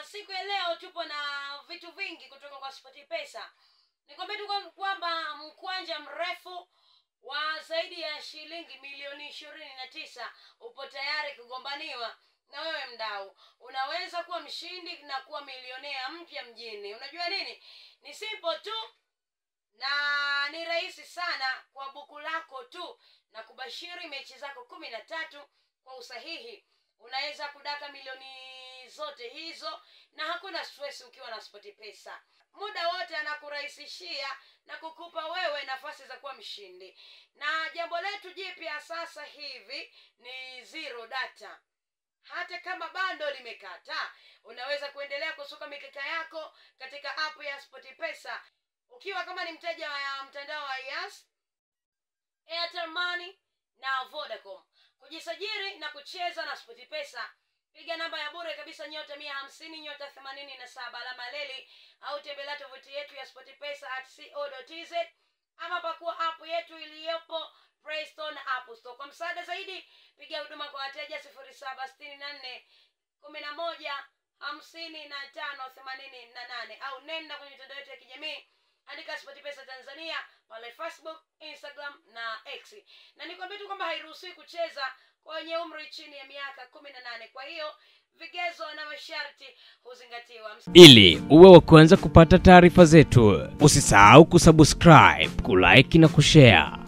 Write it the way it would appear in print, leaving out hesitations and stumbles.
Siku ya leo tupo na vitu vingi kutoka kwa SportPesa. Nikwambie tu kwamba mkwanja mrefu wa zaidi ya shilingi milioni 29 upo tayari kugombaniwa na wewe mdau. Unaweza kuwa mshindi na kuwa milionea mpya mjini. Unajua nini? Ni simple tu na ni rahisi sana kwa buku lako tu na kubashiri mechi zako 13 kwa usahihi. Unaweza kudaka milioni zote hizo na hakuna stress ukiwa na SportPesa. Muda wote anakurahisishia na kukupa wewe nafasi za kuwa mshindi. Na jambo letu jipya sasa hivi ni zero data. Hata kama bando limekata, unaweza kuendelea kusuka mikeka yako katika app ya SportPesa. Ukiwa kama ni mteja wa mtandao wa Yas, Airtel Money na Vodacom. Kujisajili na kucheza na SportPesa, piga namba ya bure kabisa *150 *87 alama leli au tembelea tovuti yetu ya sportpesa.co.tz ama pakua app yetu iliyopo Play Store na App Store. Kwa msaada zaidi piga huduma kwa wateja 0764 11 55 88 au nenda kwenye mitandao yetu ya kijamii, andika SportPesa Tanzania pale Facebook, Instagram na X. Na nikwambie tu kwamba hairuhusiwi kucheza kwenye umri chini ya miaka 18. Kwa hiyo vigezo na masharti huzingatiwa. Ili uwe wa kwanza kupata taarifa zetu, usisahau kusubscribe, kulike na kushare.